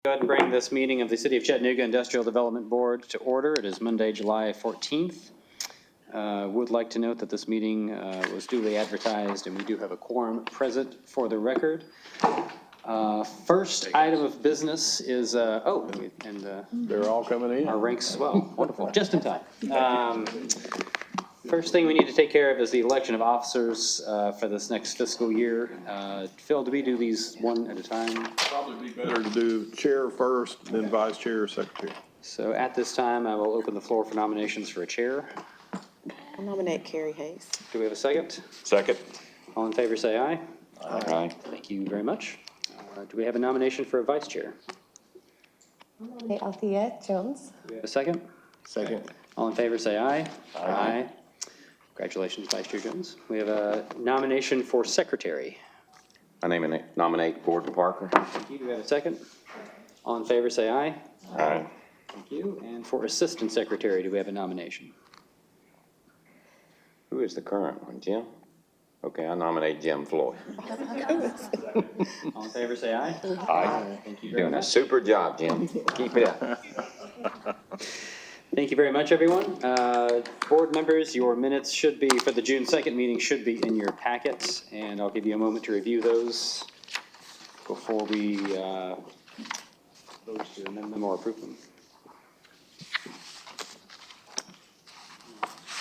Go ahead and bring this meeting of the City of Chattanooga Industrial Development Board to order. It is Monday, July 14th. Would like to note that this meeting was duly advertised and we do have a quorum present for the record. First item of business is, they're all coming in. Our ranks as well. Wonderful, just in time. First thing we need to take care of is the election of officers for this next fiscal year. Phil, do we do these one at a time? Probably be better to do chair first, then vice chair or secretary. So at this time, I will open the floor for nominations for a chair. I'll nominate Carrie Hayes. Do we have a second? Second. All in favor, say aye. Aye. Thank you very much. Do we have a nomination for a vice chair? I'll nominate Althea Jones. Do we have a second? Second. All in favor, say aye. Aye. Congratulations, Vice Chair Jones. We have a nomination for secretary. I nominate Gordon Parker. Thank you. Do we have a second? All in favor, say aye. Aye. Thank you. And for assistant secretary, do we have a nomination? Who is the current one, Jim? Okay, I nominate Jim Floyd. All in favor, say aye. Aye. Thank you You're very doing a much. super job, Jim. Keep it up. Thank you very much, everyone. Board members, your minutes should be, for the June 2nd meeting, should be in your packets, and I'll give you a moment to review those before we vote to amend them or approve them.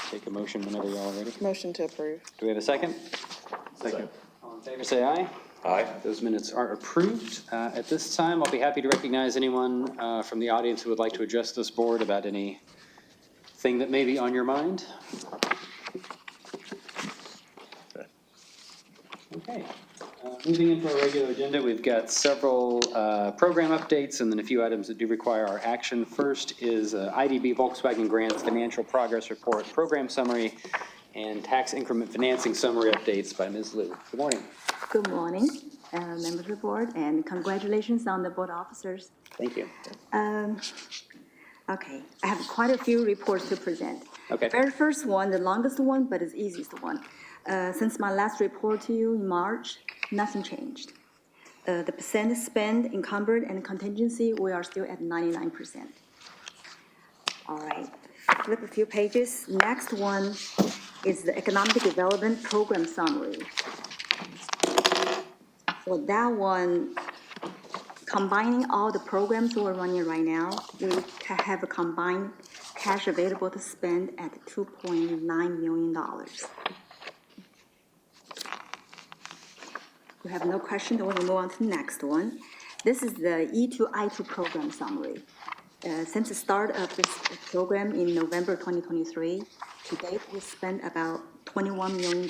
Take a motion whenever y'all are ready. Motion to approve. Do we have a second? Second. All in favor, say aye. Aye. Those minutes are approved. At this time, I'll be happy to recognize anyone from the audience who would like to address this board about anything that may be on your mind. Okay. Moving into our regular agenda, we've got several program updates and then a few items that do require our action. First is IDB Volkswagen Grants Financial Progress Report, Program Summary, and Tax Increment Financing Summary updates by Ms. Liu. Good morning. Good morning, members of the board, and congratulations on the board officers. Thank you. Okay, I have quite a few reports to present. Okay. Very first one, the longest one, but it's easiest one. Since my last report to you in March, nothing changed. The percent spent, encumbered, and contingency, we are still at 99%. All right, flip a few pages. Next one is the Economic Development Program Summary. For that one, combining all the programs we're running right now, we have a combined cash available to spend at $2.9 million. We have no question, then we will move on to the next one. This is the E2I2 program summary. Since the start of this program in November 2023, to date we spent about $21 million.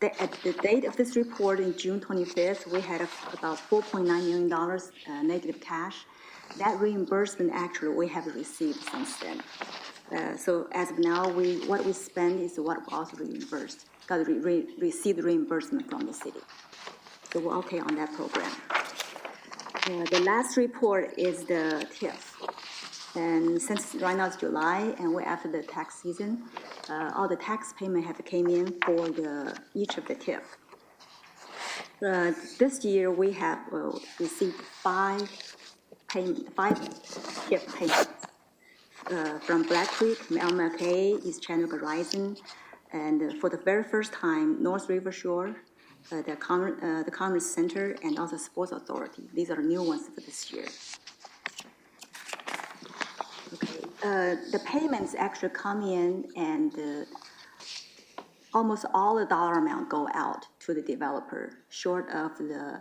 At the date of this report in June 25th, we had about $4.9 million negative cash. That reimbursement actually we have received since then. So as of now, what we spend is what we also reimbursed, because we received reimbursement from the city. So we're okay on that program. The last report is the TIF. And since right now it's July and we're after the tax season, all the tax payment have came in for each of the TIF. This year we have received five TIF payments from Black Creek, MLK, East Chattanooga Rising, and for the very first time, North River Shore, the Commerce Center, and also Sports Authority. These are new ones for this year. The payments actually come in and almost all the dollar amount go out to the developer, short of the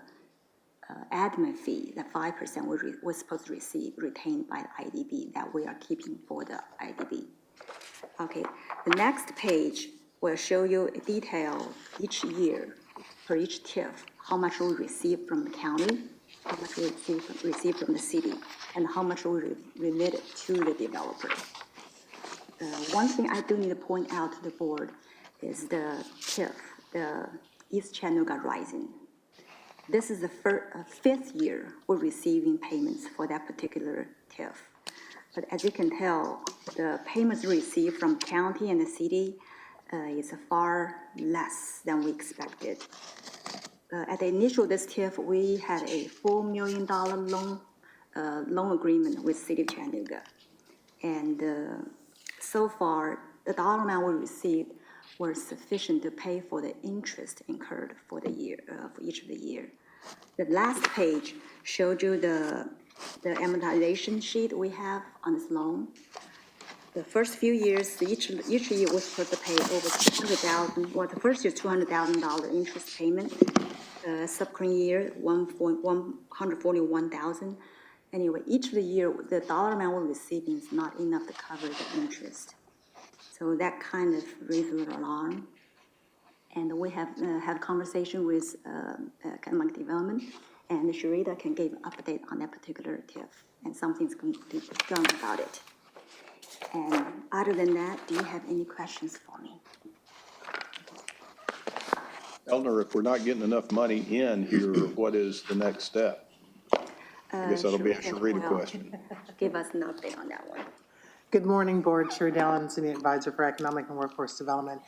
admin fee, the 5% we're supposed to receive, retained by the IDB, that we are keeping for the IDB. Okay, the next page will show you a detail each year for each TIF, how much we receive from the county, how much we receive from the city, and how much we remitted to the developer. One thing I do need to point out to the board is the TIF, the East Chattanooga Rising. This is the fifth year we're receiving payments for that particular TIF. But as you can tell, the payments received from county and the city is far less than we expected. at the initial this TIF, we had a $4 million loan agreement with City of Chattanooga. And so far, the dollar amount we received were sufficient to pay for the interest incurred for the year, for each of the year. The last page showed you the amortization sheet we have on this loan. The first few years, each year was supposed to pay over $200,000. Well, the first year, $200,000 interest payment. Subsequent year, $141,000. Anyway, each of the year, the dollar amount we're receiving is not enough to cover the interest. So that kind of raised an alarm. And we have had a conversation with economic development, and Sharita can give an update on that particular TIF, and something's going to be done about it. And other than that, do you have any questions for me? Eleanor, if we're not getting enough money in here, what is the next step? I guess that'll be a Sharita question. Give us an update on that one. Good morning, Board. Sherry Dallin, Senior Advisor for Economic and Workforce Development.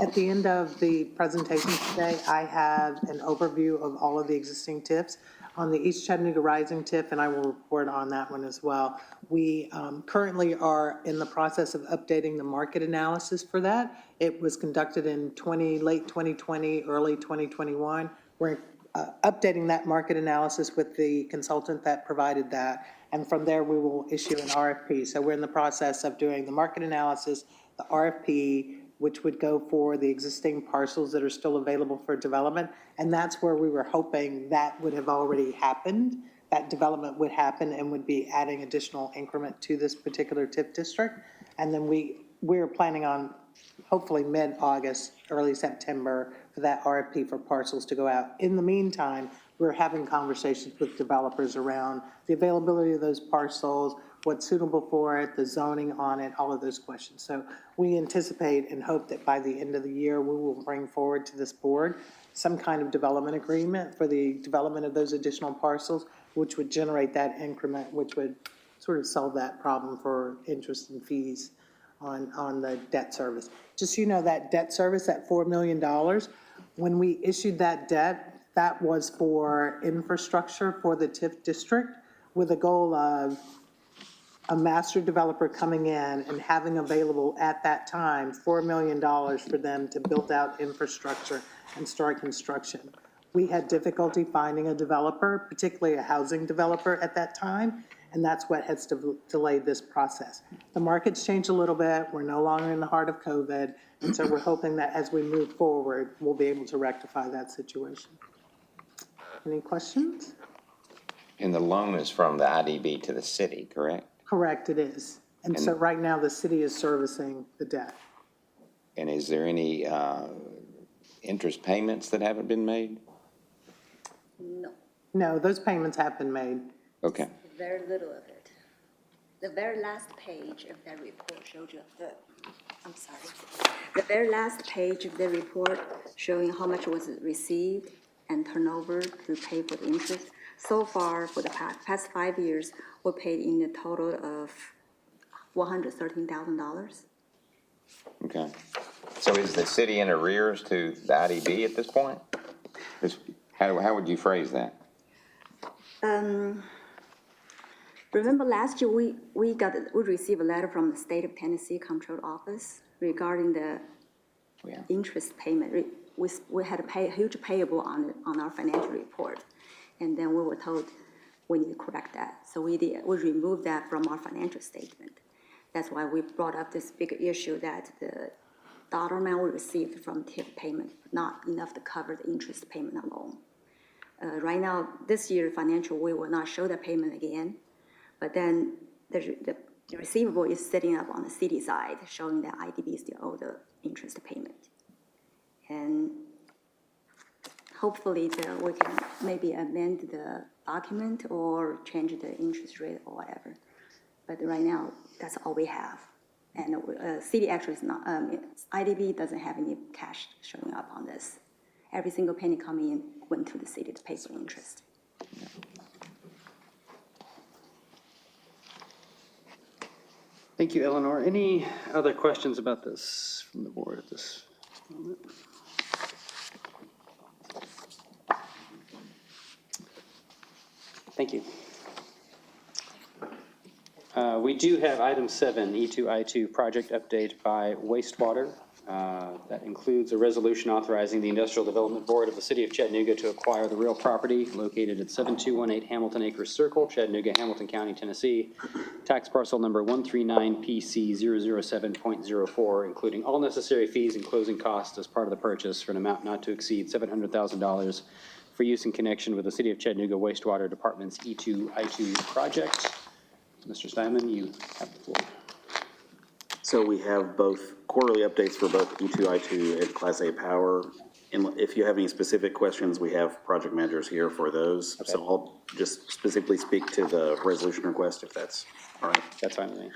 At the end of the presentation today, I have an overview of all of the existing TIFs. On the East Chattanooga Rising TIF, and I will report on that one as well. We currently are in the process of updating the market analysis for that. It was conducted in late 2020, early 2021. We're updating that market analysis with the consultant that provided that. And from there, we will issue an RFP. So we're in the process of doing the market analysis, the RFP, which would go for the existing parcels that are still available for development. And that's where we were hoping that would have already happened. That development would happen and would be adding additional increment to this particular TIF district. And then we're planning on hopefully mid-August, early September for that RFP for parcels to go out. In the meantime, we're having conversations with developers around the availability of those parcels, what's suitable for it, the zoning on it, all of those questions. So we anticipate and hope that by the end of the year, we will bring forward to this board some kind of development agreement for the development of those additional parcels, which would generate that increment, which would sort of solve that problem for interest and fees on the debt service. Just so you know, that debt service, that $4 million, when we issued that debt, that was for infrastructure for the TIF district with a goal of a master developer coming in and having available at that time $4 million for them to build out infrastructure and start construction. We had difficulty finding a developer, particularly a housing developer at that time, and that's what has delayed this process. The market's changed a little bit. We're no longer in the heart of COVID, and so we're hoping that as we move forward, we'll be able to rectify that situation. Any questions? And the loan is from the IDB to the city, correct? Correct, it is. And so right now, the city is servicing the debt. And is there any interest payments that haven't been made? No, No, those payments have been made. Okay. very little of it. The very last page of that report showed you I'm sorry. The very last page of the report showing how much was received and turnover to pay for the interest. So far, for the past 5 years, we paid in a total of $113,000. Okay. So is the city in arrears to the IDB at this point? How would you phrase that? Remember last year, we received a letter from the State of Tennessee Comptroller Office regarding the interest payment. We had to pay a huge payable on our financial report. And then we were told we need to correct that. So we removed that from our financial statement. That's why we brought up this big issue that the dollar amount we received from TIF payment not enough to cover the interest payment alone. Right now, this year financial, we will not show that payment again, but then the receivable is sitting up on the city side, showing that IDB still owe the interest payment. And hopefully we can maybe amend the document or change the interest rate or whatever. But right now, that's all we have. And city actually is not, IDB doesn't have any cash showing up on this. Every single penny coming in went to the city to pay for interest. Thank you, Eleanor. Any other questions about this from the board at this moment? Thank you. We do have item 7, E2I2 project update by wastewater. That includes a resolution authorizing the Industrial Development Board of the City of Chattanooga to acquire the real property located at 7218 Hamilton Acres Circle, Chattanooga, Hamilton County, Tennessee, tax parcel number 139PC007.04, including all necessary fees and closing costs as part of the purchase for an amount not to exceed $700,000 for use in connection with the City of Chattanooga Wastewater Department's E2I2 project. Mr. Steinman, you have the floor. So we have both quarterly updates for both E2I2 and Class A Power. And if you have any specific questions, we have project managers here for those. Okay. So I'll just specifically speak to the resolution request, if that's all right. That's fine with me.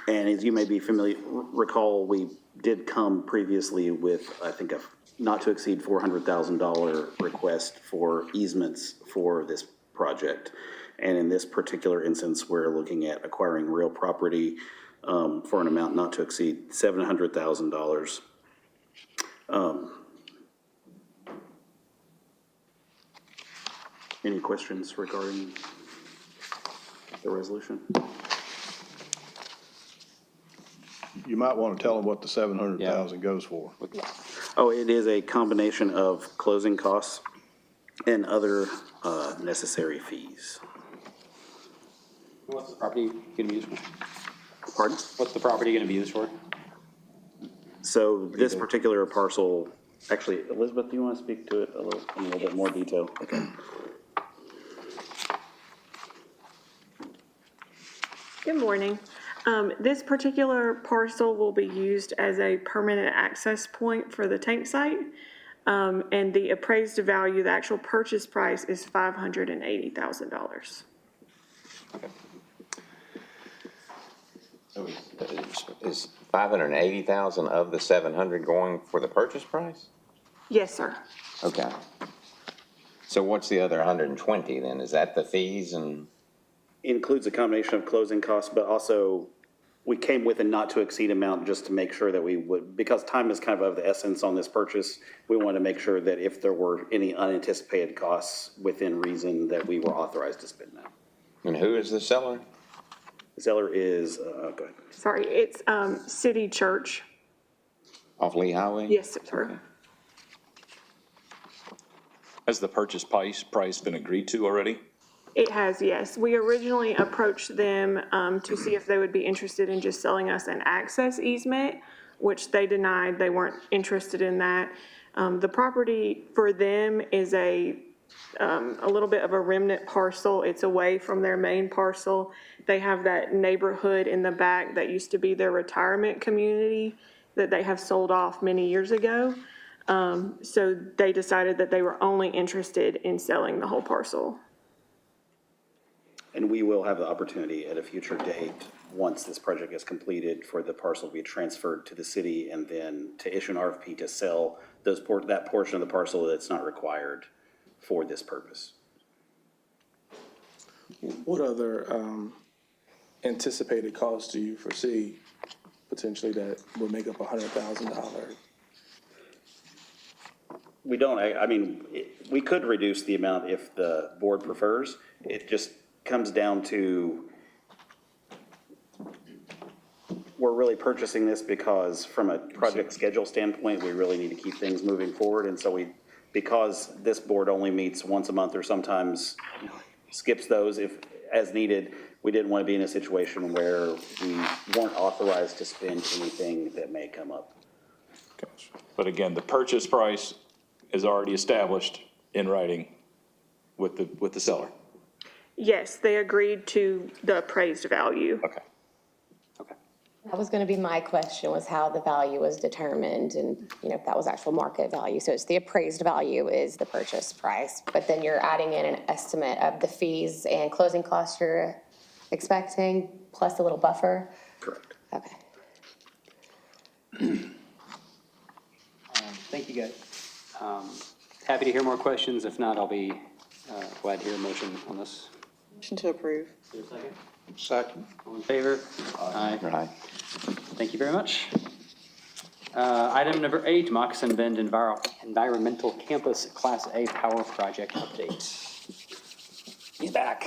And as you may be familiar, recall, we did come previously with, I think, a not to exceed $400,000 request for easements for this project. And in this particular instance, we're looking at acquiring real property for an amount not to exceed $700,000. Any questions regarding the resolution? You might want to tell them what the 700,000 goes for. Oh, it is a combination of closing costs and other necessary fees. What's the property going to be used for? Pardon? What's the property going to be used for? So this particular parcel, actually, Elizabeth, do you want to speak to it in a little bit more detail? Okay. Good morning. This particular parcel will be used as a permanent access point for the tank site. And the appraised value, the actual purchase price is $580,000. Okay. So is 580,000 of the 700 going for the purchase price? Yes, sir. Okay. So what's the other 120 then? Is that the fees and? Includes a combination of closing costs, but also we came with a not to exceed amount just to make sure that we would, because time is kind of the essence on this purchase, we want to make sure that if there were any unanticipated costs within reason, that we were authorized to spend that. And who is the seller? Zeller is, go ahead. Sorry, it's City Church. Off Lee Highway? Yes, sir. Has the purchase price been agreed to already? It has, yes. We originally approached them to see if they would be interested in just selling us an access easement, which they denied. They weren't interested in that. The property for them is a little bit of a remnant parcel. It's away from their main parcel. They have that neighborhood in the back that used to be their retirement community that they have sold off many years ago. So they decided that they were only interested in selling the whole parcel. And we will have the opportunity at a future date, once this project is completed, for the parcel to be transferred to the city and then to issue an RFP to sell that portion of the parcel that's not required for this purpose. What other anticipated costs do you foresee potentially that would make up $100,000? We don't, I mean, we could reduce the amount if the board prefers. It just comes down to, we're really purchasing this because from a project schedule standpoint, we really need to keep things moving forward. And so because this board only meets once a month or sometimes skips those as needed, we didn't want to be in a situation where we weren't authorized to spend anything that may come up. Gotcha. But again, the purchase price is already established in writing with the seller. Yes, they agreed to the appraised value. Okay. Okay. That was going to be my question, was how the value was determined and, if that was actual market value. So it's the appraised value is the purchase price, but then you're adding in an estimate of the fees and closing costs you're expecting, plus a little buffer? Correct. Okay. Thank you, guys. Happy to hear more questions. If not, I'll be glad to hear a motion on this. Motion to approve. Is there a second? Second. All in favor? Aye. Right. Thank you very much. Item number 8, Moccasin Bend Environmental Campus Class A Power Project update. He's back.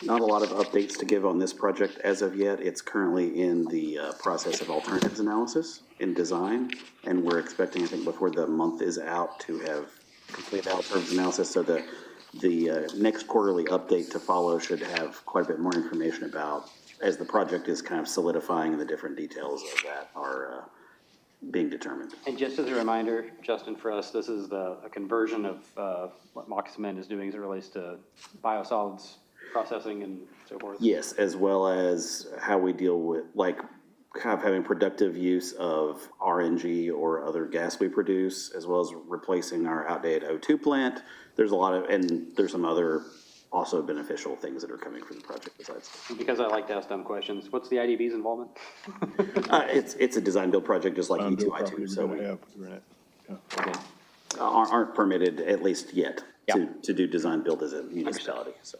Not a lot of updates to give on this project as of yet. It's currently in the process of alternatives analysis in design, and we're expecting, I think, before the month is out to have completed alternatives analysis. So the next quarterly update to follow should have quite a bit more information about, as the project is kind of solidifying and the different details of that are being determined. And just as a reminder, Justin, for us, this is a conversion of what Mock Cement is doing as it relates to biosolids processing and so forth. Yes, as well as how we deal with, like, kind of having productive use of RNG or other gas we produce, as well as replacing our outdated O2 plant. There's a lot of, and there's some other also beneficial things that are coming from the project besides. Because I like to ask dumb questions, what's the IDB's involvement? It's a design build project just like Bill E2I2, property so we're we gonna have during it. Yeah. Okay. aren't permitted, at least yet, Yeah. to do design build as a municipality, so.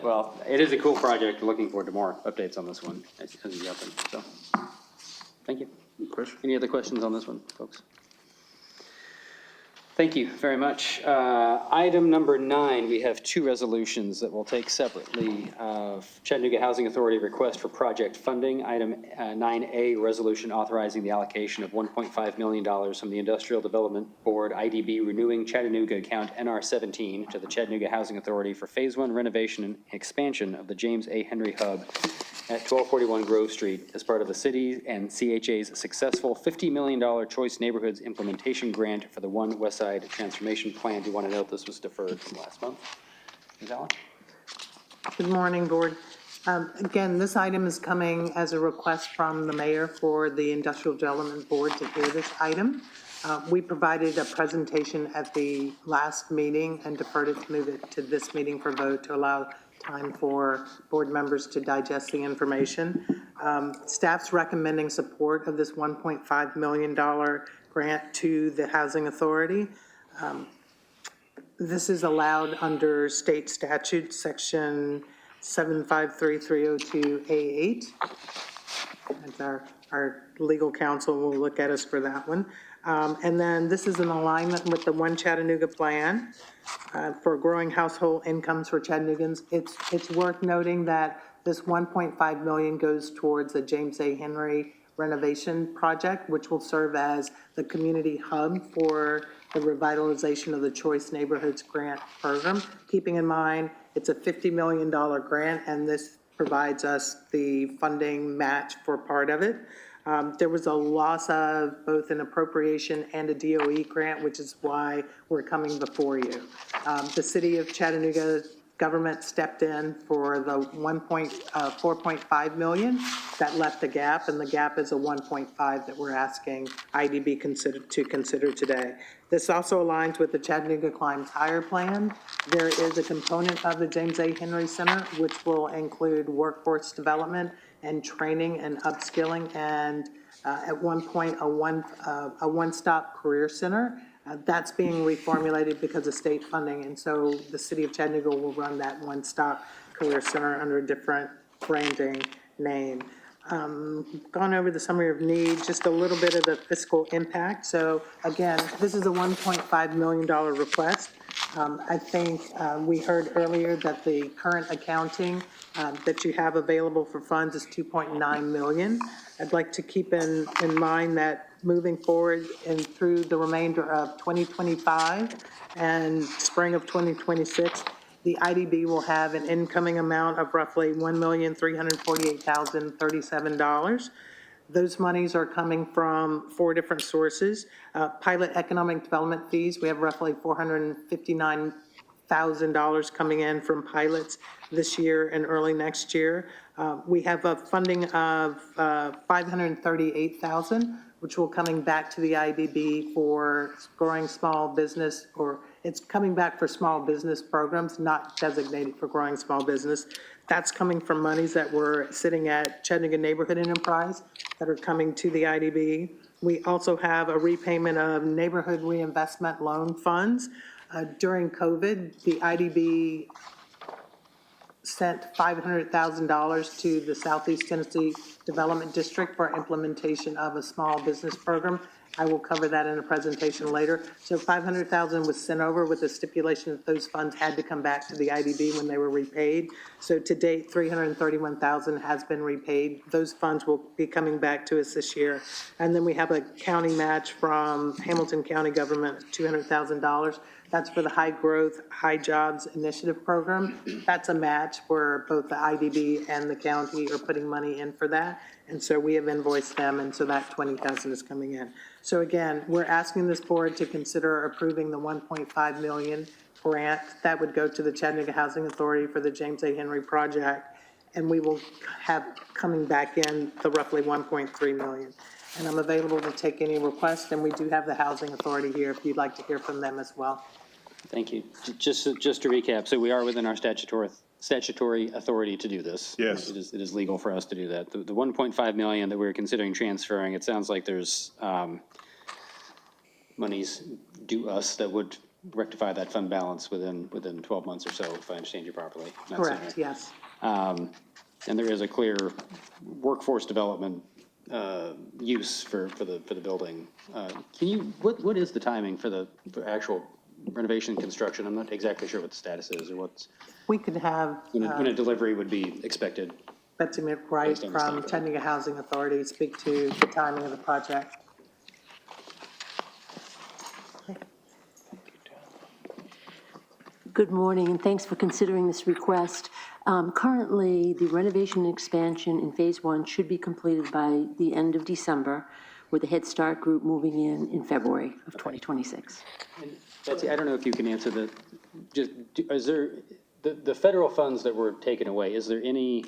Well, it is a cool project. Looking forward to more updates on this one as we happen, so. Thank you. Question? Any other questions on this one, folks? Thank you very much. Item number 9, we have 2 resolutions that we'll take separately. Chattanooga Housing Authority request for project funding. Item 9A, resolution authorizing the allocation of $1.5 million from the Industrial Development Board IDB renewing Chattanooga account NR17 to the Chattanooga Housing Authority for Phase 1 renovation and expansion of the James A. Henry Hub at 1241 Grove Street as part of the city and CHA's successful $50 million Choice Neighborhoods Implementation Grant for the One West Side Transformation Plan. Do you want to note this was deferred from last month? Ms. Allen? Good morning, Board. Again, this item is coming as a request from the mayor for the Industrial Development Board to hear this item. We provided a presentation at the last meeting and deferred it to move it to this meeting for vote to allow time for board members to digest the information. Staff's recommending support of this $1.5 million grant to the Housing Authority. This is allowed under state statute, section 7530302A8. That's our legal counsel will look at us for that one. And then this is in alignment with the One Chattanooga plan for growing household incomes for Chattanoogans. It's worth noting that this $1.5 million goes towards the James A. Henry renovation project, which will serve as the community hub for the revitalization of the Choice Neighborhoods Grant Program. Keeping in mind, it's a $50 million grant, and this provides us the funding match for part of it. There was a loss of both an appropriation and a DOE grant, which is why we're coming before you. The city of Chattanooga government stepped in for the 4.5 million. That left a gap, and the gap is a 1.5 that we're asking IDB to consider today. This also aligns with the Chattanooga Climbs Higher plan. There is a component of the James A. Henry Center which will include workforce development and training and upskilling, and at one point a one-stop career center. That's being reformulated because of state funding, and so the city of Chattanooga will run that one-stop career center under a different branding name. Gone over the summary of need, just a little bit of the fiscal impact. So again, this is a $1.5 million request. I think we heard earlier that the current accounting that you have available for funds is $2.9 million. I'd like to keep in mind that moving forward and through the remainder of 2025 and spring of 2026, the IDB will have an incoming amount of roughly $1,348,037. Those monies are coming from 4 different sources. Pilot economic development fees, we have roughly $459,000 coming in from pilots this year and early next year. We have a funding of $538,000, which will coming back to the IDB for growing small business, or it's coming back for small business programs, not designated for growing small business. That's coming from monies that were sitting at Chattanooga Neighborhood Enterprise that are coming to the IDB. We also have a repayment of neighborhood reinvestment loan funds. During COVID, the IDB sent $500,000 to the Southeast Tennessee Development District for implementation of a small business program. I will cover that in a presentation later. So 500,000 was sent over with the stipulation that those funds had to come back to the IDB when they were repaid. So to date, 331,000 has been repaid. Those funds will be coming back to us this year. And then we have a county match from Hamilton County government, $200,000. That's for the High Growth, High Jobs Initiative Program. That's a match where both the IDB and the county are putting money in for that. And so we have invoiced them, and so that 20,000 is coming in. So again, we're asking this board to consider approving the 1.5 million grant that would go to the Chattanooga Housing Authority for the James A. Henry project. And we will have coming back in the roughly 1.3 million. And I'm available to take any requests, and we do have the Housing Authority here if you'd like to hear from them as well. Thank you. Just to recap, so we are within our statutory authority to do this. Yes. It is legal for us to do that. The 1.5 million that we're considering transferring, it sounds like there's monies due us that would rectify that fund balance within 12 months or so, if I understand you properly. not Correct, sooner. yes. And there is a clear workforce development use for the building. What is the timing for actual renovation construction? I'm not exactly sure what the status is or We could have when a delivery would be expected. Betsy McBride Based on the from standard. Chattanooga Housing Authority speak to the timing of the project. Good morning, and thanks for considering this request. Currently, the renovation and expansion in Phase 1 should be completed by the end of December, with the Head Start group moving in February of 2026. Betsy, I don't know if you can answer is there, the federal funds that were taken away, is there any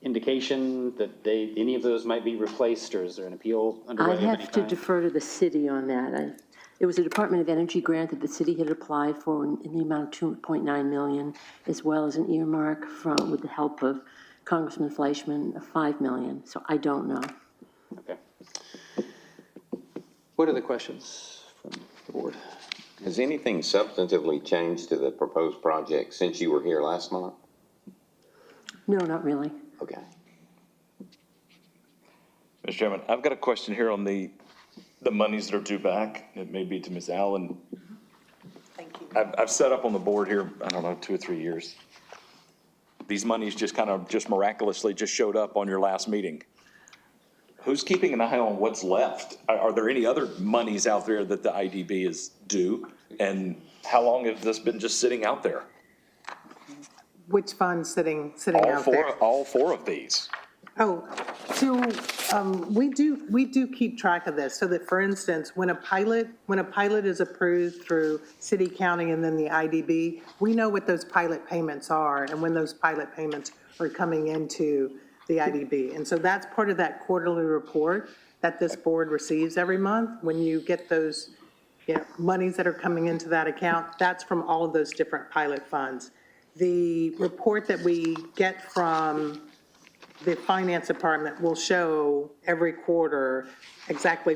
indication that any of those might be replaced, or is there an appeal underway I of any have to kind? defer to the city on that. It was a Department of Energy grant that the city had applied for in the amount of $2.9 million, as well as an earmark with the help of Congressman Fleischman of $5 million. So I don't know. Okay. What are the questions from the board? Has anything substantively changed to the proposed project since you were here last month? No, not really. Okay. Mr. Chairman, I've got a question here on the monies that are due back. It may be to Ms. Allen. Thank you. I've set up on the board here, I don't know, 2 or 3 years. These monies just miraculously just showed up on your last meeting. Who's keeping an eye on what's left? Are there any other monies out there that the IDB is due? And how long has this been just sitting out there? Which fund sitting out there? All four of these. Oh, so we do keep track of this, so that, for instance, when a pilot is approved through city, county, and then the IDB, we know what those pilot payments are and when those pilot payments are coming into the IDB. And so that's part of that quarterly report that this board receives every month. When you get those monies that are coming into that account, that's from all of those different pilot funds. The report that we get from the finance department will show every quarter exactly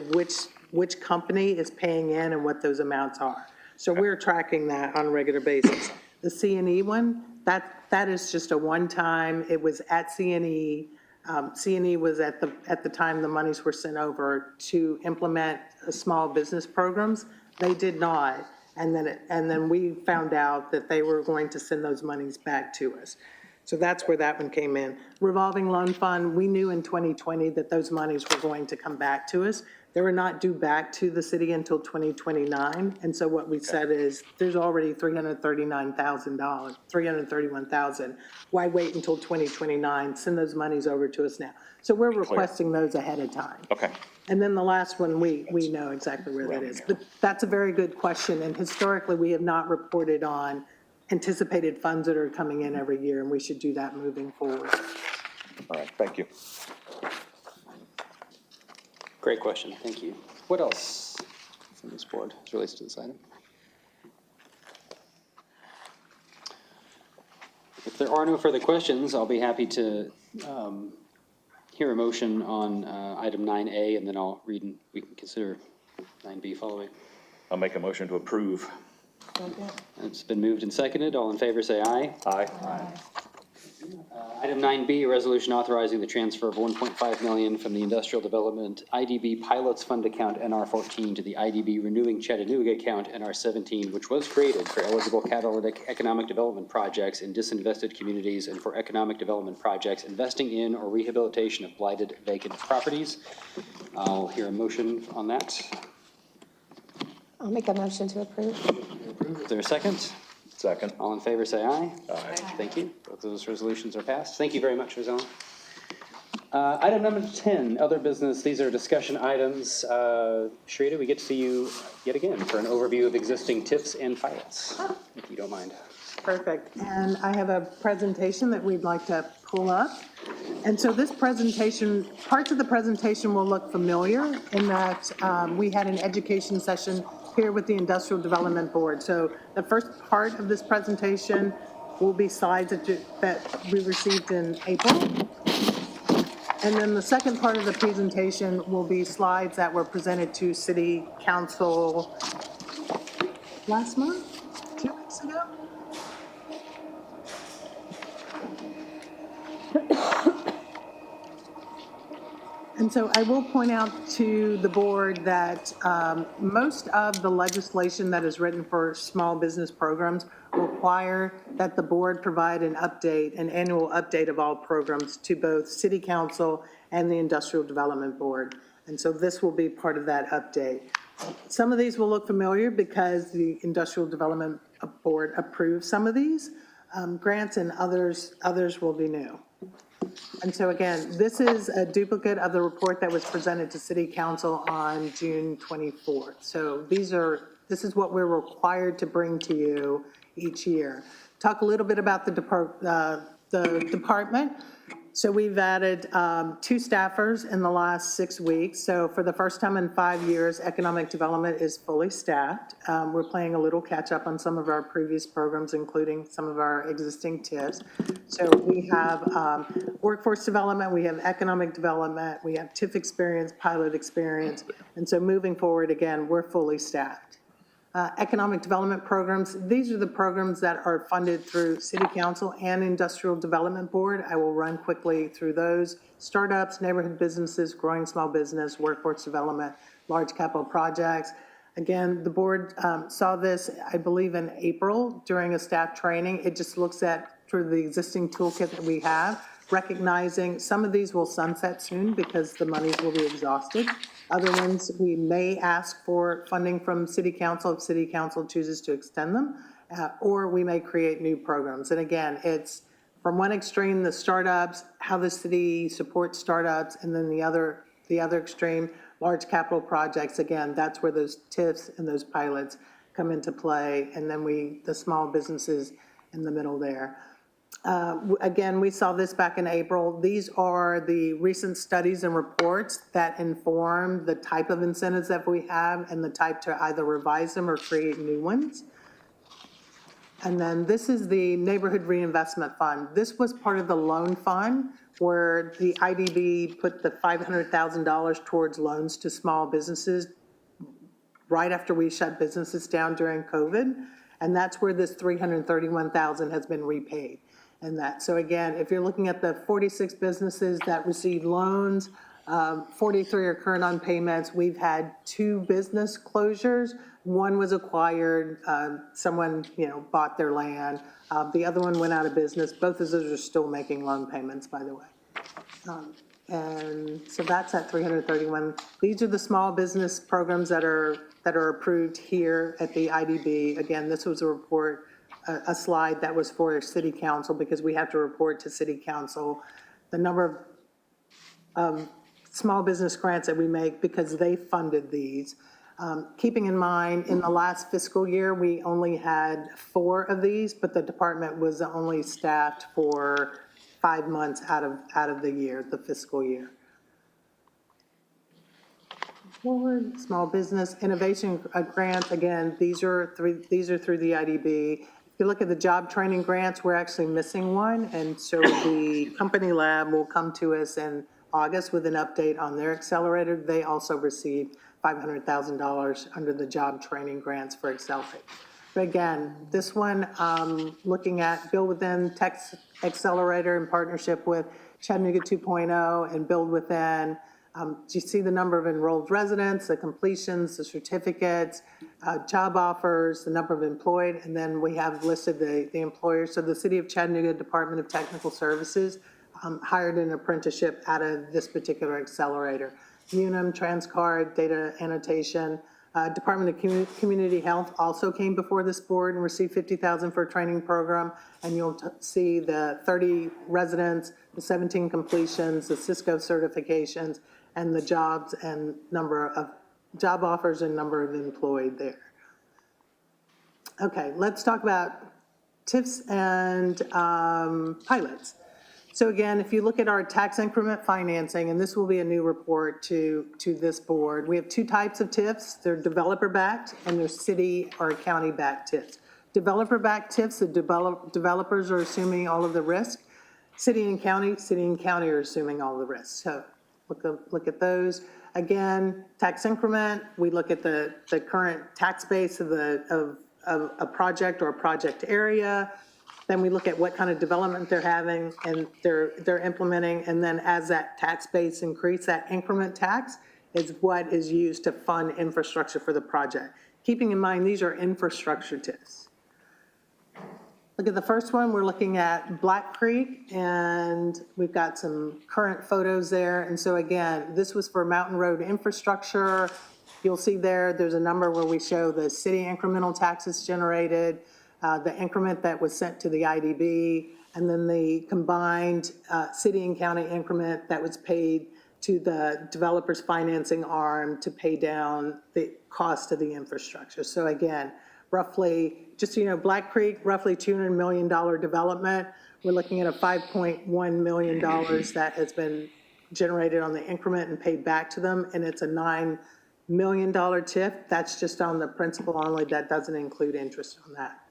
which company is paying in and what those amounts are. So we're tracking that on a regular basis. The C&E one, that is just a one-time, it was at C&E. C&E was at the time the monies were sent over to implement small business programs. They did not. And then we found out that they were going to send those monies back to us. So that's where that one came in. Revolving loan fund, we knew in 2020 that those monies were going to come back to us. They were not due back to the city until 2029. And so what we said is, there's already $331,000. Why wait until 2029? Send those monies over to us now. So we're requesting those ahead of time. Okay. And then the last one, we know exactly where that is. But that's a very good question. And historically, we have not reported on anticipated funds that are coming in every year, and we should do that moving forward. All right, thank you. Great question, thank you. What else from this board as relates to this item? If there are no further questions, I'll be happy to hear a motion on item 9A, and then I'll read and we can consider 9B following. I'll make a motion to approve. It's been moved and seconded. All in favor, say aye. Aye. Item 9B, a resolution authorizing the transfer of $1.5 million from the Industrial Development IDB Pilots Fund account NR14 to the IDB Renewing Chattanooga account NR17, which was created for eligible catalytic economic development projects in disinvested communities and for economic development projects investing in or rehabilitation of blighted vacant properties. I'll hear a motion on that. I'll make a motion to approve. Is there a second? Second. All in favor, say aye. Aye. Thank you. Both those resolutions are passed. Thank you very much, Rizal. Item number 10, other business. These are discussion items. Sharita, we get to see you yet again for an overview of existing TIFs and pilots, if you don't mind. Perfect. And I have a presentation that we'd like to pull up. And so this presentation, parts of the presentation will look familiar in that we had an education session here with the Industrial Development Board. So the first part of this presentation will be slides that we received in April. And then the second part of the presentation will be slides that were presented to City Council last month, 2 weeks ago. And so I will point out to the board that most of the legislation that is written for small business programs require that the board provide an annual update of all programs to both City Council and the Industrial Development Board. And so this will be part of that update. Some of these will look familiar because the Industrial Development Board approved some of these grants, and others will be new. And so again, this is a duplicate of the report that was presented to City Council on June 24th. So this is what we're required to bring to you each year. Talk a little bit about the department. So we've added 2 staffers in the last 6 weeks. So for the first time in 5 years, economic development is fully staffed. We're playing a little catch up on some of our previous programs, including some of our existing TIFs. So we have workforce development, we have economic development, we have TIF experience, pilot experience. And so moving forward, again, we're fully staffed. Economic development programs, these are the programs that are funded through City Council and Industrial Development Board. I will run quickly through those. Startups, neighborhood businesses, growing small business, workforce development, large capital projects. Again, the board saw this, I believe, in April during a staff training. It just looks at through the existing toolkit that we have, recognizing some of these will sunset soon because the monies will be exhausted. Other ones, we may ask for funding from City Council if City Council chooses to extend them, or we may create new programs. And again, it's from one extreme, the startups, how the city supports startups, and then the other extreme, large capital projects. Again, that's where those TIFs and those pilots come into play, and then the small businesses in the middle there. Again, we saw this back in April. These are the recent studies and reports that inform the type of incentives that we have and the type to either revise them or create new ones. And then this is the Neighborhood Reinvestment Fund. This was part of the loan fund where the IDB put the $500,000 towards loans to small businesses right after we shut businesses down during COVID. And that's where this $331,000 has been repaid. And that, so again, if you're looking at the 46 businesses that received loans, 43 are current on payments. We've had 2 business closures. One was acquired, someone, bought their land. The other one went out of business. Both of those are still making loan payments, by the way. And so that's at 331. These are the small business programs that are approved here at the IDB. Again, this was a report, a slide that was for City Council because we have to report to City Council the number of small business grants that we make because they funded these. Keeping in mind, in the last fiscal year, we only had 4 of these, but the department was only staffed for 5 months out of the year, the fiscal year. Forward, small business innovation grants. Again, these are through the IDB. If you look at the job training grants, we're actually missing one, and so the company lab will come to us in August with an update on their accelerator. They also received $500,000 under the job training grants for Accelerate. But again, this one, looking at Build Within Tech Accelerator in partnership with Chattanooga 2.0 and Build Within. Do you see the number of enrolled residents, the completions, the certificates, job offers, the number of employed, and then we have listed the employers. So the City of Chattanooga Department of Technical Services hired an apprenticeship out of this particular accelerator. Unum, Transcard, Data Annotation, Department of Community Health also came before this board and received $50,000 for a training program. And you'll see the 30 residents, the 17 completions, the Cisco certifications, and the jobs and number of job offers and number of employed there. Okay, let's talk about TIFs and pilots. So again, if you look at our tax increment financing, and this will be a new report to this board, we have two types of TIFs. They're developer-backed and they're city or county-backed TIFs. Developer-backed TIFs, the developers are assuming all of the risk. City and county are assuming all the risk. So look at those. Again, tax increment, we look at the current tax base of a project or a project area. Then we look at what kind of development they're having and they're implementing. And then as that tax base increase, that increment tax is what is used to fund infrastructure for the project. Keeping in mind, these are infrastructure TIFs. Look at the first one, we're looking at Black Creek, and we've got some current photos there. And so again, this was for Mountain Road infrastructure. You'll see there's a number where we show the city incremental taxes generated, the increment that was sent to the IDB, and then the combined city and county increment that was paid to the developer's financing arm to pay down the cost of the infrastructure. So again, roughly, just so you know, Black Creek, roughly $200 million development. We're looking at a $5.1 million that has been generated on the increment and paid back to them, and it's a $9 million TIF. That's just on the principal only. That doesn't include interest on that.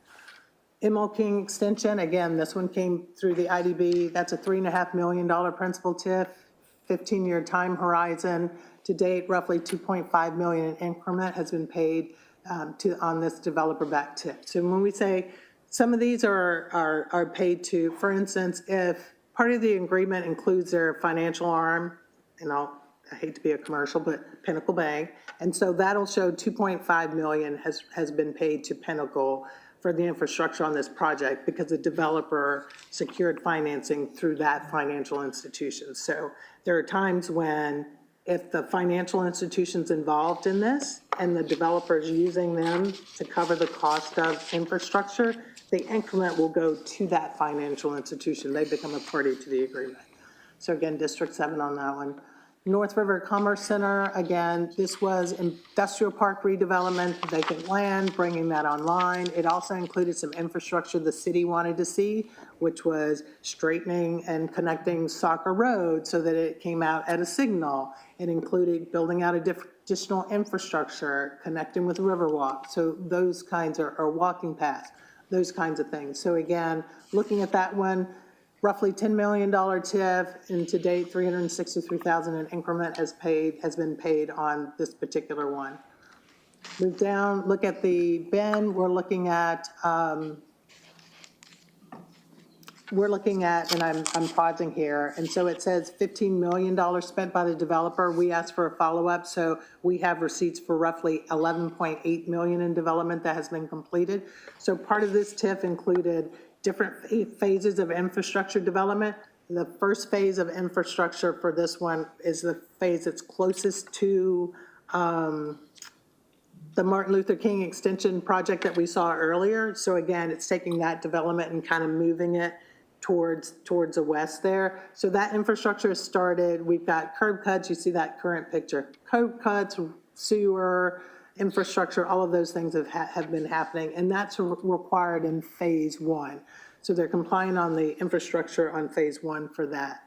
ML King extension, again, this one came through the IDB. That's a $3.5 million principal TIF, 15-year time horizon. To date, roughly $2.5 million in increment has been paid on this developer-backed TIF. So when we say some of these are paid to, for instance, if part of the agreement includes their financial arm, and I hate to be a commercial, but Pinnacle Bank, and so that'll show $2.5 million has been paid to Pinnacle for the infrastructure on this project because the developer secured financing through that financial institution. So there are times when if the financial institution's involved in this and the developer's using them to cover the cost of infrastructure, the increment will go to that financial institution. They become a party to the agreement. So again, District 7 on that one. North River Commerce Center, again, this was industrial park redevelopment, vacant land, bringing that online. It also included some infrastructure the city wanted to see, which was straightening and connecting Soccer Road so that it came out at a signal. It included building out additional infrastructure, connecting with Riverwalk. So those kinds are walking paths, those kinds of things. So again, looking at that one, roughly $10 million TIF, and to date, $363,000 in increment has been paid on this particular one. Move down, look at the bin. We're looking at, and I'm pausing here, and so it says $15 million spent by the developer. We asked for a follow-up, so we have receipts for roughly $11.8 million in development that has been completed. So part of this TIF included different phases of infrastructure development. The first phase of infrastructure for this one is the phase that's closest to the Martin Luther King extension project that we saw earlier. So again, it's taking that development and kind of moving it towards the west there. So that infrastructure has started. We've got curb cuts. You see that current picture. Curb cuts, sewer, infrastructure, all of those things have been happening, and that's required in phase 1. So they're complying on the infrastructure on phase 1 for that.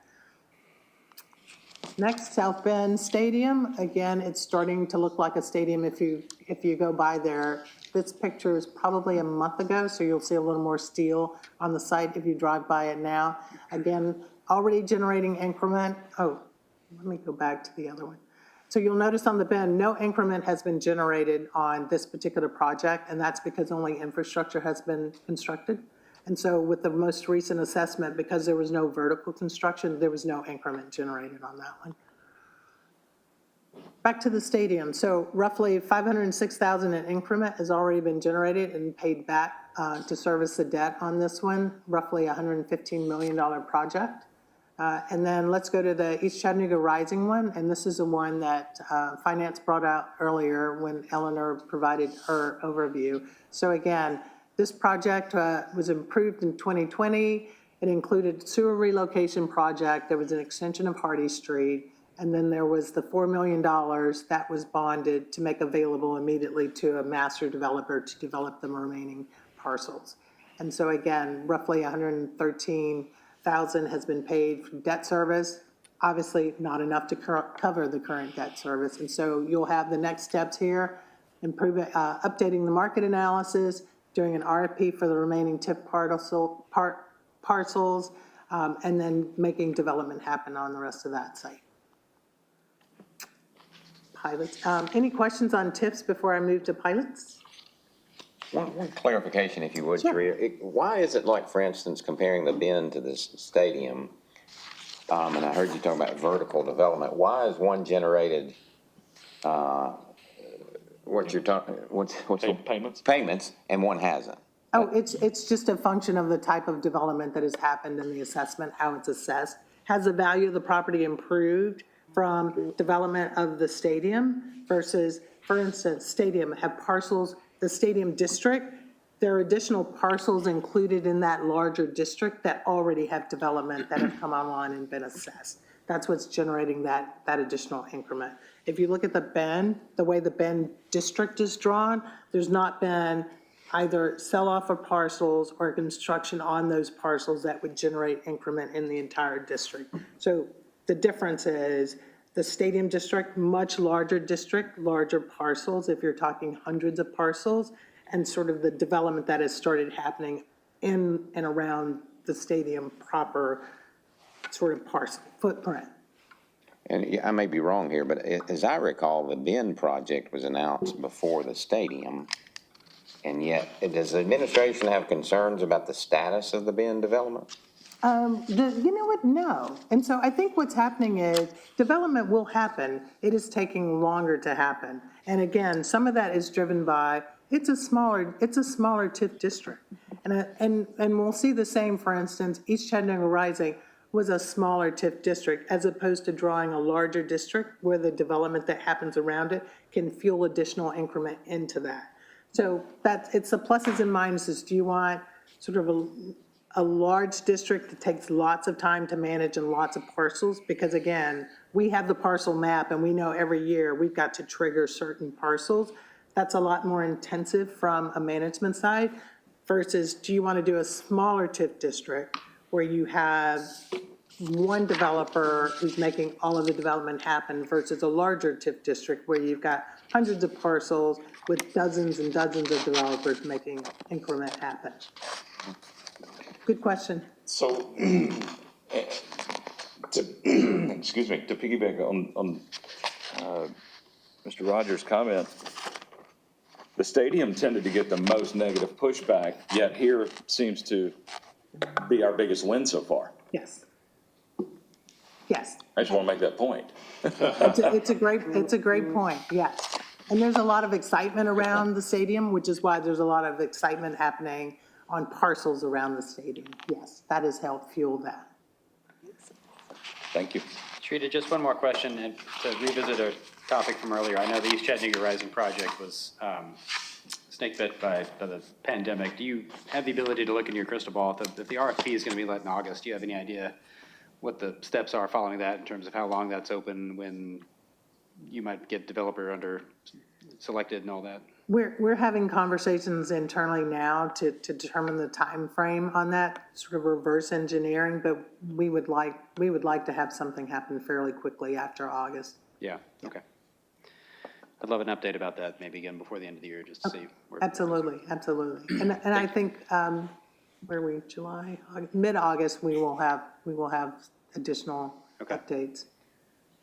Next, South Bend Stadium. Again, it's starting to look like a stadium if you go by there. This picture is probably a month ago, so you'll see a little more steel on the site if you drive by it now. Again, already generating increment. Oh, let me go back to the other one. So you'll notice on the bin, no increment has been generated on this particular project, and that's because only infrastructure has been constructed. And so with the most recent assessment, because there was no vertical construction, there was no increment generated on that one. Back to the stadium. So roughly 506,000 in increment has already been generated and paid back to service the debt on this one, roughly $115 million project. And then let's go to the East Chattanooga Rising one, and this is the one that Finance brought out earlier when Eleanor provided her overview. So again, this project was approved in 2020. It included sewer relocation project. There was an extension of Hardy Street. And then there was the $4 million that was bonded to make available immediately to a master developer to develop the remaining parcels. And so again, roughly 113,000 has been paid from debt service. Obviously not enough to cover the current debt service. And so you'll have the next steps here, updating the market analysis, doing an RFP for the remaining TIF parcels, and then making development happen on the rest of that site. Pilots. Any questions on TIFs before I move to pilots? One clarification, if you would, Sure. Sharia. Why is it like, for instance, comparing the bin to this stadium, and I heard you talking about vertical development, why is one generated, what you're talking, what's Payments? Payments, and one hasn't? Oh, it's just a function of the type of development that has happened in the assessment, how it's assessed. Has the value of the property improved from development of the stadium versus, for instance, stadium have parcels, the stadium district, there are additional parcels included in that larger district that already have development that have come online and been assessed. That's what's generating that additional increment. If you look at the Bend, the way the Bend district is drawn, there's not been either sell-off of parcels or construction on those parcels that would generate increment in the entire district. So the difference is the stadium district, much larger district, larger parcels, if you're talking hundreds of parcels, and sort of the development that has started happening in and around the stadium proper sort of parcel footprint. And I may be wrong here, but as I recall, the bin project was announced before the stadium. And yet, does the administration have concerns about the status of the bin development? You know what? No. And so I think what's happening is development will happen. It is taking longer to happen. And again, some of that is driven by it's a smaller TIF district. And we'll see the same, for instance, East Chattanooga Rising was a smaller TIF district as opposed to drawing a larger district where the development that happens around it can fuel additional increment into that. So it's the pluses and minuses. Do you want sort of a large district that takes lots of time to manage and lots of parcels? Because again, we have the parcel map and we know every year we've got to trigger certain parcels. That's a lot more intensive from a management side versus do you want to do a smaller TIF district where you have one developer who's making all of the development happen versus a larger TIF district where you've got hundreds of parcels with dozens and dozens of developers making increment happen. Good question. So, excuse me, to piggyback on Mr. Rogers' comment, the stadium tended to get the most negative pushback, yet here seems to be our biggest win so far. Yes. Yes. I just want to make that point. It's a great point, yes. And there's a lot of excitement around the stadium, which is why there's a lot of excitement happening on parcels around the stadium. Yes, that has helped fuel that. Thank you. Sharita, just one more question, and to revisit a topic from earlier. I know the East Chattanooga Rising project was snake bit by the pandemic. Do you have the ability to look in your crystal ball? If the RFP is going to be let in August, do you have any idea what the steps are following that in terms of how long that's open, when you might get developer under selected and all that? We're having conversations internally now to determine the time frame on that, sort of reverse engineering, but we would like to have something happen fairly quickly after Augast. Yeah, okay. I'd love an update about that, maybe again before the end of the year, just to see where. Absolutely. And I think, where are we, July, mid-August, we will have additional Okay. updates.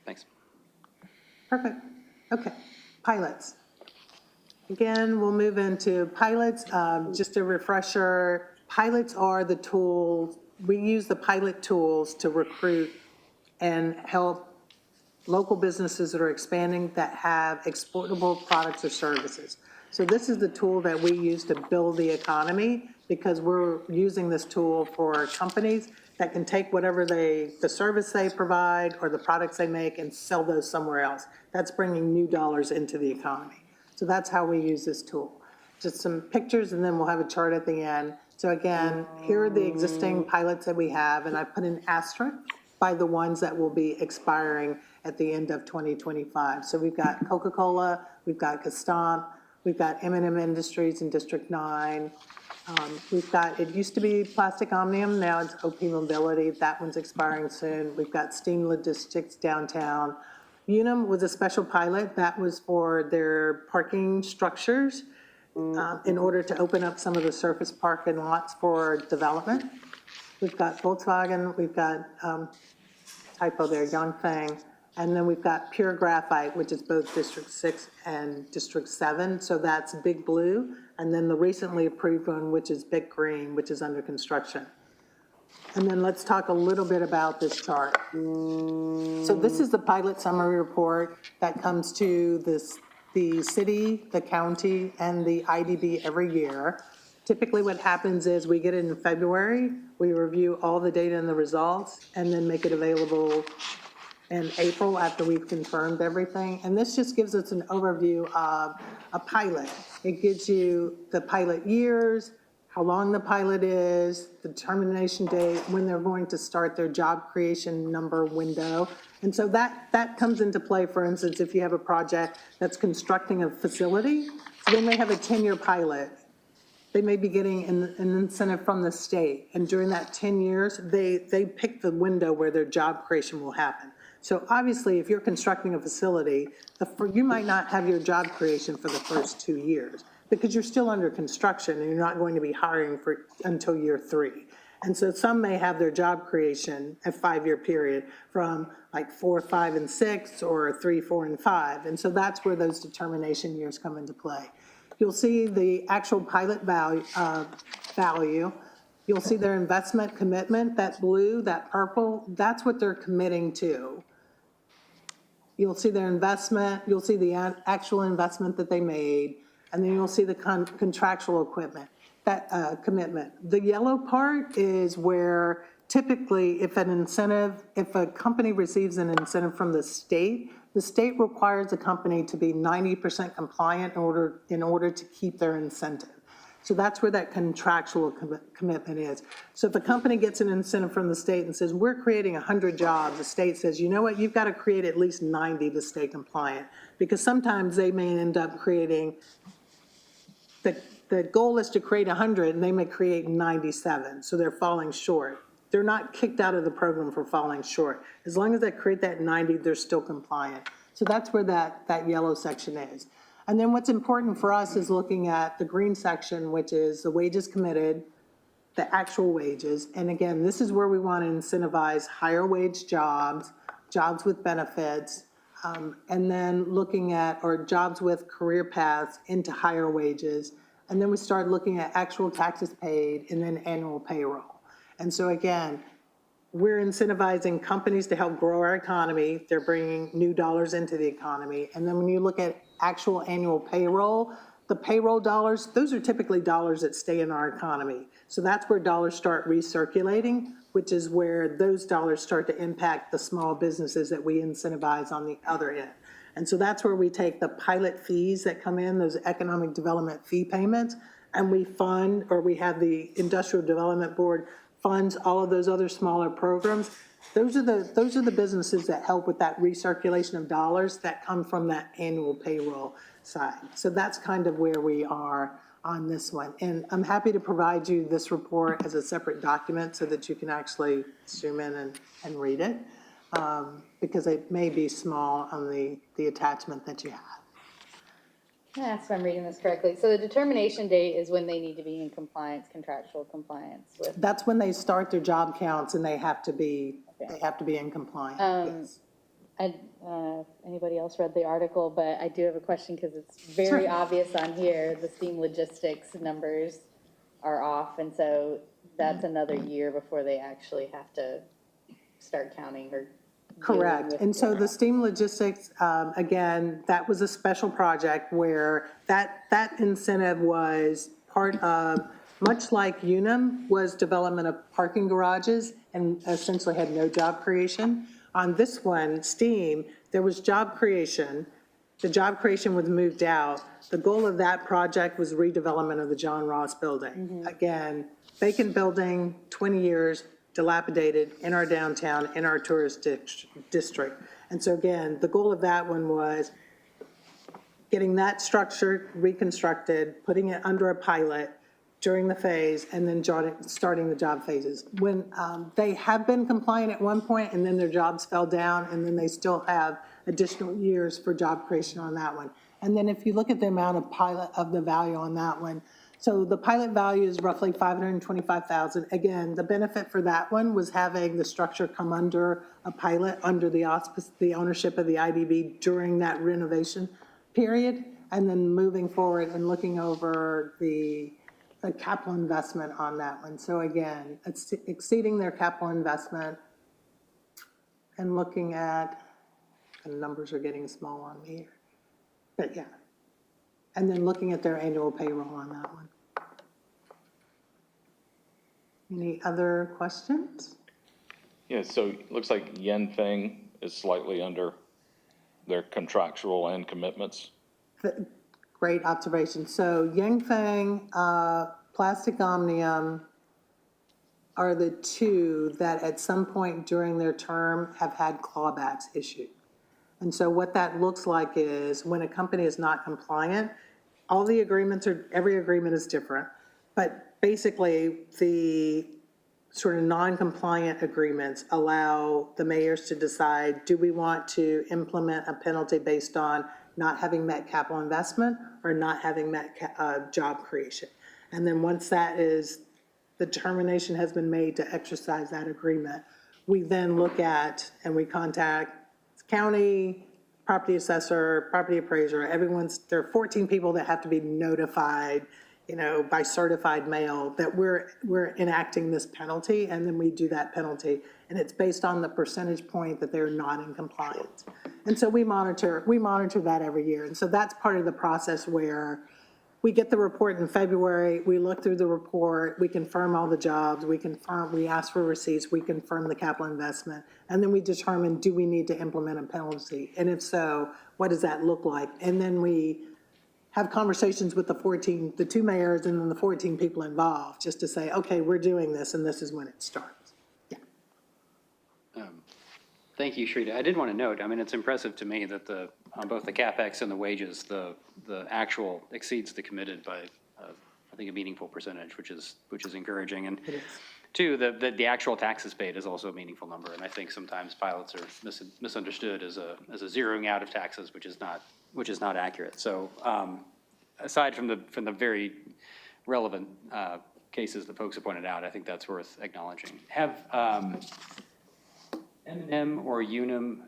Thanks. Perfect. Okay, pilots. Again, we'll move into pilots. Just a refresher, pilots are the tools, we use the pilot tools to recruit and help local businesses that are expanding that have exportable products or services. So this is the tool that we use to build the economy, because we're using this tool for companies that can take whatever the service they provide or the products they make and sell those somewhere else. That's bringing new dollars into the economy. So that's how we use this tool. Just some pictures, and then we'll have a chart at the end. So again, here are the existing pilots that we have, and I put an asterisk by the ones that will be expiring at the end of 2025. So we've got Coca-Cola, we've got Gestamp, we've got M&M Industries in District 9. We've got, it used to be Plastic Omnium, now it's OP Mobility. That one's expiring soon. We've got Steam Logistics downtown. Unum was a special pilot. That was for their parking structures in order to open up some of the surface parking lots for development. We've got Volkswagen, we've got, typo there, Yongfeng, and then we've got Pure Graphite, which is both District 6 and District 7, so that's Big Blue, and then the recently approved one, which is Big Green, which is under construction. And then let's talk a little bit about this chart. So this is the pilot summary report that comes to the city, the county, and the IDB every year. Typically what happens is we get it in February, we review all the data and the results, and then make it available in April after we've confirmed everything. And this just gives us an overview of a pilot. It gives you the pilot years, how long the pilot is, the termination date, when they're going to start their job creation number window. And so that comes into play, for instance, if you have a project that's constructing a facility, so they may have a 10-year pilot. They may be getting an incentive from the state, and during that 10 years, they pick the window where their job creation will happen. So obviously, if you're constructing a facility, you might not have your job creation for the first 2 years, because you're still under construction and you're not going to be hiring until year 3. And so some may have their job creation a 5-year period from like 4, 5, and 6, or 3, 4, and 5. And so that's where those determination years come into play. You'll see the actual pilot value. You'll see their investment commitment, that blue, that purple, that's what they're committing to. You'll see their investment, you'll see the actual investment that they made, and then you'll see the contractual equipment, commitment. The yellow part is where typically if a company receives an incentive from the state requires the company to be 90% compliant in order to keep their incentive. So that's where that contractual commitment is. So if a company gets an incentive from the state and says, we're creating 100 jobs, the state says, you know what, you've got to create at least 90 to stay compliant. Because sometimes they may end up creating, the goal is to create 100 and they may create 97, so they're falling short. They're not kicked out of the program for falling short. As long as they create that 90, they're still compliant. So that's where that yellow section is. And then what's important for us is looking at the green section, which is the wages committed, the actual wages. And again, this is where we want to incentivize higher wage jobs, jobs with benefits, and then looking at, or jobs with career paths into higher wages. And then we start looking at actual taxes paid and then annual payroll. And so again, we're incentivizing companies to help grow our economy. They're bringing new dollars into the economy. And then when you look at actual annual payroll, the payroll dollars, those are typically dollars that stay in our economy. So that's where dollars start recirculating, which is where those dollars start to impact the small businesses that we incentivize on the other end. And so that's where we take the pilot fees that come in, those economic development fee payments, and we fund, or we have the Industrial Development Board funds all of those other smaller programs. Those are the businesses that help with that recirculation of dollars that come from that annual payroll side. So that's kind of where we are on this one. And I'm happy to provide you this report as a separate document so that you can actually zoom in and read it, because it may be small on the attachment that you have. Yes, if I'm reading this correctly. So the determination date is when they need to be in compliance, contractual compliance with. That's when they start their job counts and they have to be in compliance. Yes. I don't know if anybody else read the article, but I do have a question because it's very obvious on here, the steam logistics numbers are off, and so that's another year before they actually have to start counting or dealing Correct. with And so their- the steam logistics, again, that was a special project where that incentive was part of, much like Unum was development of parking garages and essentially had no job creation. On this one, steam, there was job creation. The job creation was moved out. The goal of that project was redevelopment of the John Ross building. Again, vacant building, 20 years, dilapidated, in our downtown, in our tourist district. And so again, the goal of that one was getting that structure reconstructed, putting it under a pilot during the phase, and then starting the job phases. When they have been compliant at one point, and then their jobs fell down, and then they still have additional years for job creation on that one. And then if you look at the amount of pilot, of the value on that one, so the pilot value is roughly $525,000. Again, the benefit for that one was having the structure come under a pilot, under the auspice, the ownership of the IDB during that renovation period, and then moving forward and looking over the capital investment on that one. So again, it's exceeding their capital investment and looking at, the numbers are getting small on me here, but yeah. And then looking at their annual payroll on that one. Any other questions? Yeah, so it looks like Yenfeng is slightly under their contractual and commitments. Great observation. So Yangfeng, Plastic Omnium are the two that at some point during their term have had clawbacks issued. And so what that looks like is when a company is not compliant, all the agreements are, every agreement is different, but basically the sort of non-compliant agreements allow the mayors to decide, do we want to implement a penalty based on not having met capital investment or not having met job creation? And then once that is, the determination has been made to exercise that agreement, we then look at and we contact county, property assessor, property appraiser, there are 14 people that have to be notified, by certified mail that we're enacting this penalty, and then we do that penalty, and it's based on the percentage point that they're not in compliance. And so we monitor that every year, and so that's part of the process where we get the report in February, we look through the report, we confirm all the jobs, we ask for receipts, we confirm the capital investment, and then we determine, do we need to implement a penalty? And if so, what does that look like? And then we have conversations with the two mayors and then the 14 people involved, just to say, okay, we're doing this and this is when it starts. Yeah. Thank you, Shrita. I did want to note, it's impressive to me that on both the CapEx and the wages, the actual exceeds the committed by, I think, a meaningful percentage, which is encouraging. And two, the actual taxes paid is also a meaningful number. And I think sometimes pilots are misunderstood as a zeroing out of taxes, which is not accurate. So aside from the very relevant cases that folks have pointed out, I think that's worth acknowledging. Have M&M or Unum,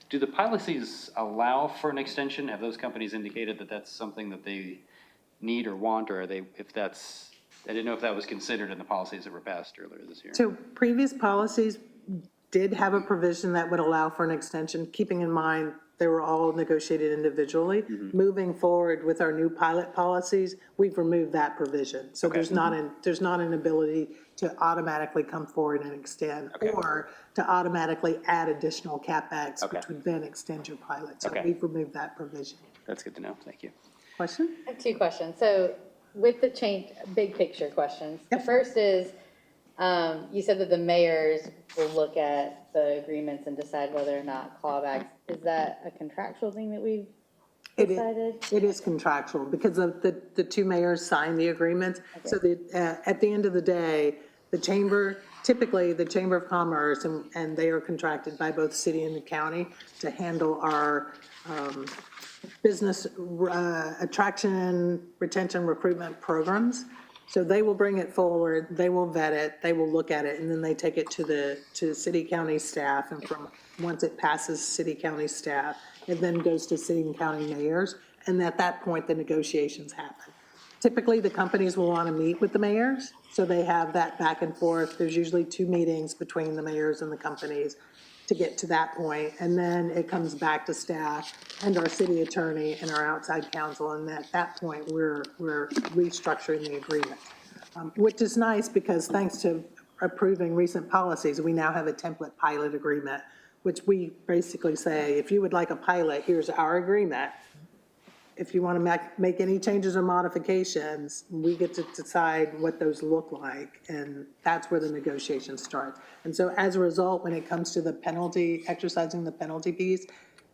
do the policies allow for an extension? Have those companies indicated that that's something that they need or want, or are they, I didn't know if that was considered in the policies that were passed earlier this year. So previous policies did have a provision that would allow for an extension, keeping in mind they were all negotiated individually. Moving forward with our new pilot policies, we've removed that provision. So there's not an ability to automatically come forward and extend, or to automatically add additional CapEx, which would then extend your pilot. So we've removed that provision. That's good to know. Thank you. Question? I have two questions. So with the change, big picture questions. The first is, you said that the mayors will look at the agreements and decide whether or not clawbacks. Is that a contractual thing that we've decided? It is contractual because the two mayors signed the agreements. So at the end of the day, typically the Chamber of Commerce, and they are contracted by both city and the county to handle our business attraction, retention, recruitment programs. So they will bring it forward, they will vet it, they will look at it, and then they take it to city, county staff, and from once it passes city, county staff. It then goes to city and county mayors, and at that point, the negotiations happen. Typically, the companies will want to meet with the mayors, so they have that back and forth. There's usually 2 meetings between the mayors and the companies to get to that point, and then it comes back to staff and our city attorney and our outside counsel, and at that point, we're restructuring the agreement. Which is nice, because thanks to approving recent policies, we now have a template pilot agreement, which we basically say, if you would like a pilot, here's our agreement. If you want to make any changes or modifications, we get to decide what those look like, and that's where the negotiations start. And so as a result, when it comes to the penalty, exercising the penalty piece,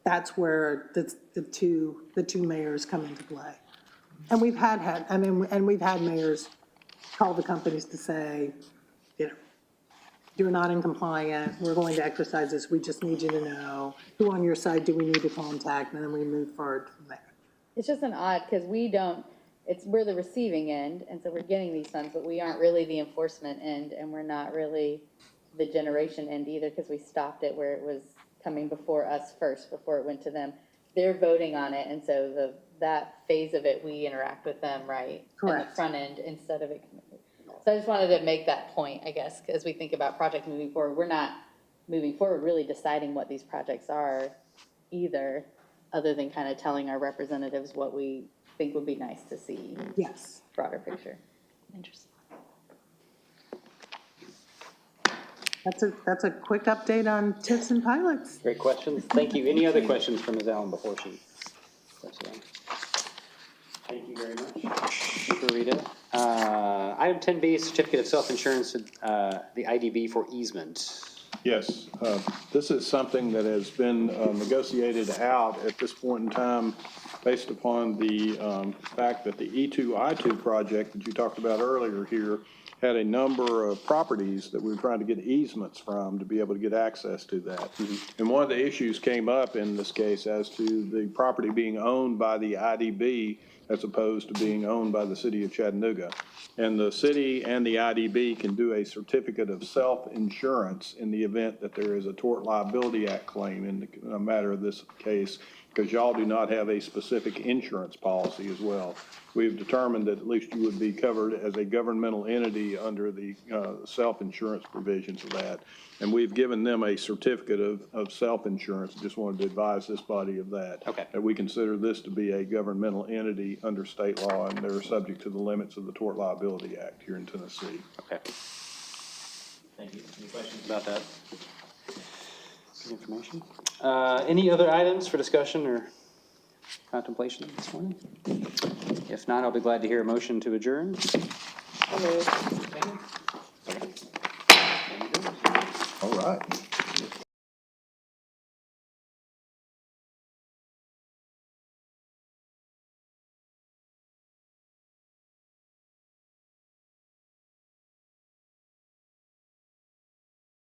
that's where the two mayors come into play. And we've had mayors call the companies to say, you know, you're not in compliant, we're going to exercise this, we just need you to know, who on your side do we need to contact, and then we move forward from there. It's just an odd, because we're the receiving end, and so we're getting these funds, but we aren't really the enforcement end, and we're not really the generation end either, because we stopped it where it was coming before us first, before it went to them. They're voting on it, and so that phase of it, we interact with them, right? Correct. On the front end, instead of it. So I just wanted to make that point, I guess, as we think about project moving forward. We're not moving forward really deciding what these projects are either, other than kind of telling our representatives what we think would be nice to see. Yes. Broader picture. Interesting. That's a quick update on TIFs and pilots. Great questions. Thank you. Any other questions from Ms. Allen before she steps down? Thank you very much, Rita. Item 10B, certificate of self-insurance, the IDB for easement. Yes, this is something that has been negotiated out at this point in time based upon the fact that the E2I2 project that you talked about earlier here had a number of properties that we were trying to get easements from to be able to get access to that. And one of the issues came up in this case as to the property being owned by the IDB as opposed to being owned by the city of Chattanooga. And the city and the IDB can do a certificate of self-insurance in the event that there is a Tort Liability Act claim in a matter of this case, because y'all do not have a specific insurance policy as well. We've determined that at least you would be covered as a governmental entity under the self-insurance provisions of that. And we've given them a certificate of self-insurance. Just wanted to advise this body of that. Okay. That we consider this to be a governmental entity under state law, and they're subject to the limits of the Tort Liability Act here in Tennessee. Okay. Thank you. Any questions about that? Good information. Any other items for discussion or contemplation this morning? If not, I'll be glad to hear a motion to adjourn. All right.